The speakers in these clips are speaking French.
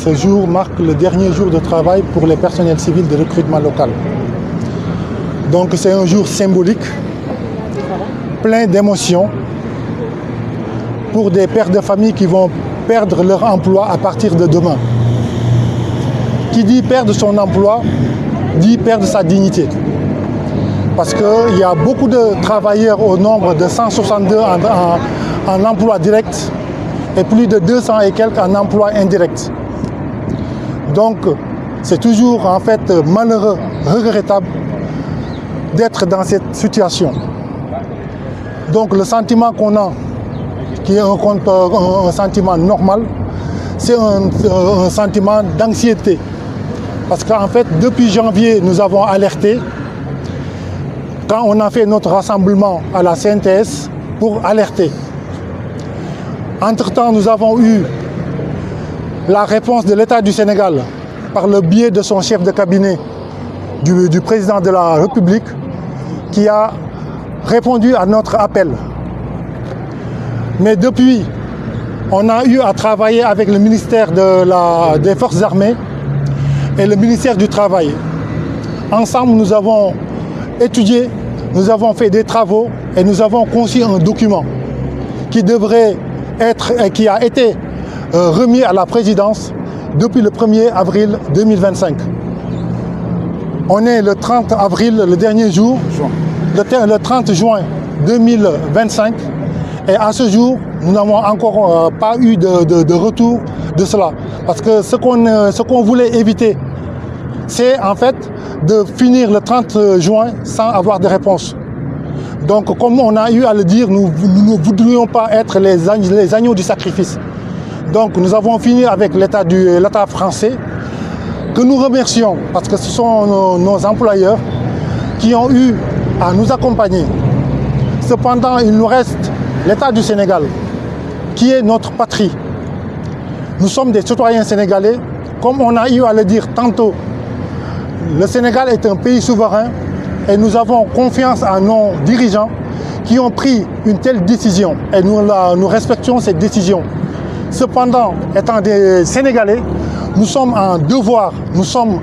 ce jour marque le dernier jour de travail pour les personnels civils de recrutement local. Donc c'est un jour symbolique, plein d'émotions pour des pères de famille qui vont perdre leur emploi à partir de demain. Qui dit perdre son emploi, dit perdre sa dignité. Parce qu'il y a beaucoup de travailleurs au nombre de 162 en emploi direct et plus de 200 et quelques en emploi indirect. Donc c'est toujours en fait malheureux, regrettable d'être dans cette situation. Donc le sentiment qu'on a, qui est un sentiment normal, c'est un sentiment d'anxiété. Parce qu'en fait, depuis janvier, nous avons alerté quand on a fait notre rassemblement à la CNTS pour alerter. Entre-temps, nous avons eu la réponse de l'État du Sénégal par le biais de son chef de cabinet, du président de la République, qui a répondu à notre appel. Mais depuis, on a eu à travailler avec le ministère des Forces armées et le ministère du Travail. Ensemble, nous avons étudié, nous avons fait des travaux et nous avons conçu un document qui devrait être et qui a été remis à la présidence depuis le 1er avril 2025. On est le 30 avril, le dernier jour, le 30 juin 2025, et à ce jour, nous n'avons encore pas eu de retour de cela. Parce que ce qu'on voulait éviter, c'est en fait de finir le 30 juin sans avoir de réponse. Donc comme on a eu à le dire, nous ne voudrions pas être les agneaux du sacrifice. Donc nous avons fini avec l'État français, que nous remercions parce que ce sont nos employeurs qui ont eu à nous accompagner. Cependant, il nous reste l'État du Sénégal, qui est notre patrie. Nous sommes des citoyens sénégalais, comme on a eu à le dire tantôt. Le Sénégal est un pays souverain et nous avons confiance en nos dirigeants qui ont pris une telle décision et nous respectons cette décision. Cependant, étant des Sénégalais, nous sommes en devoir, nous sommes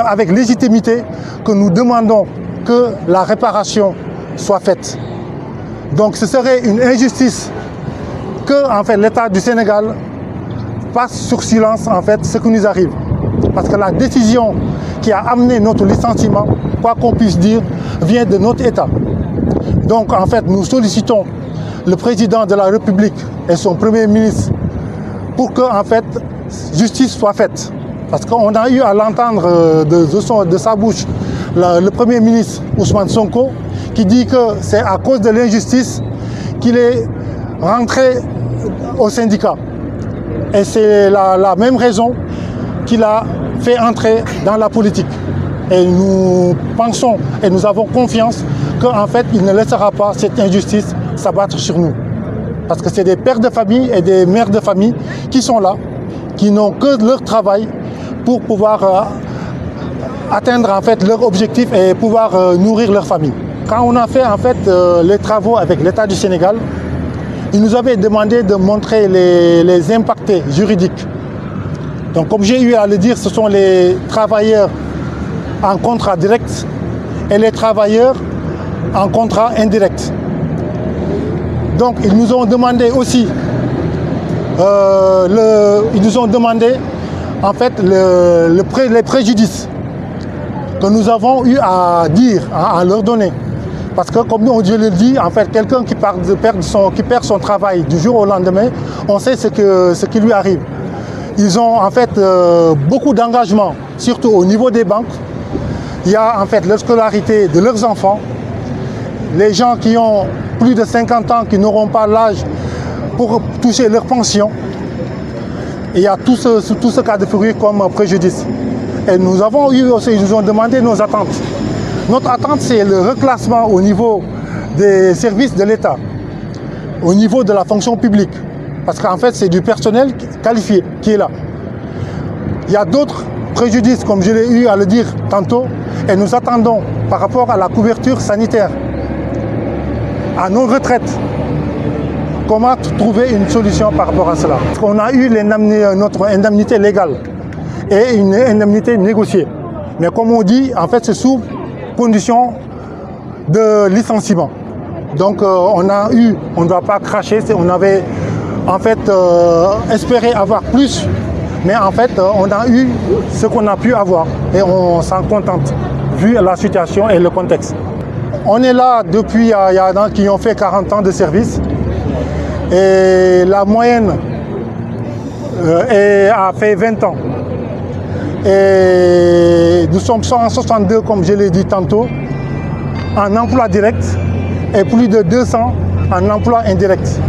avec légitimité que nous demandons que la réparation soit faite. Donc ce serait une injustice que en fait, l'État du Sénégal passe sur silence en fait, ce qui nous arrive. Parce que la décision qui a amené notre licenciement, quoi qu'on puisse dire, vient de notre État. Donc en fait, nous sollicitons le président de la République et son premier ministre pour que en fait, justice soit faite. Parce qu'on a eu à l'entendre de sa bouche le premier ministre Ousmane Sonko qui dit que c'est à cause de l'injustice qu'il est rentré au syndicat. Et c'est la même raison qu'il a fait entrer dans la politique. Et nous pensons et nous avons confiance qu'en fait, il ne laissera pas cette injustice s'abattre sur nous. Parce que c'est des pères de famille et des mères de famille qui sont là, qui n'ont que leur travail pour pouvoir atteindre en fait leur objectif et pouvoir nourrir leur famille. Quand on a fait en fait les travaux avec l'État du Sénégal, il nous avait demandé de montrer les impactés juridiques. Donc comme j'ai eu à le dire, ce sont les travailleurs en contrat direct et les travailleurs en contrat indirect. Donc ils nous ont demandé aussi, ils nous ont demandé en fait les préjudices que nous avons eu à dire, à leur donner. Parce que comme je le dis, en fait, quelqu'un qui perd son travail du jour au lendemain, on sait ce qui lui arrive. Ils ont en fait beaucoup d'engagement, surtout au niveau des banques. Il y a en fait la scolarité de leurs enfants, les gens qui ont plus de 50 ans qui n'auront pas l'âge pour toucher leur pension. Et il y a tout ce cas de figure comme préjudice. Et nous avons eu aussi, ils nous ont demandé nos attentes. Notre attente, c'est le reclassement au niveau des services de l'État, au niveau de la fonction publique. Parce qu'en fait, c'est du personnel qualifié qui est là. Il y a d'autres préjudices, comme je l'ai eu à le dire tantôt, et nous attendons par rapport à la couverture sanitaire, à nos retraites. Comment trouver une solution par rapport à cela? Parce qu'on a eu notre indemnité légale et une indemnité négociée. Mais comme on dit, en fait, c'est sous condition de licenciement. Donc on ne doit pas cracher, on avait en fait espéré avoir plus, mais en fait on a eu ce qu'on a pu avoir et on s'en contente vu la situation et le contexte. On est là depuis, il y a des qui ont fait 40 ans de service et la moyenne a fait 20 ans. Et nous sommes 162, comme je l'ai dit tantôt, en emploi direct et plus de 200 en emploi indirect.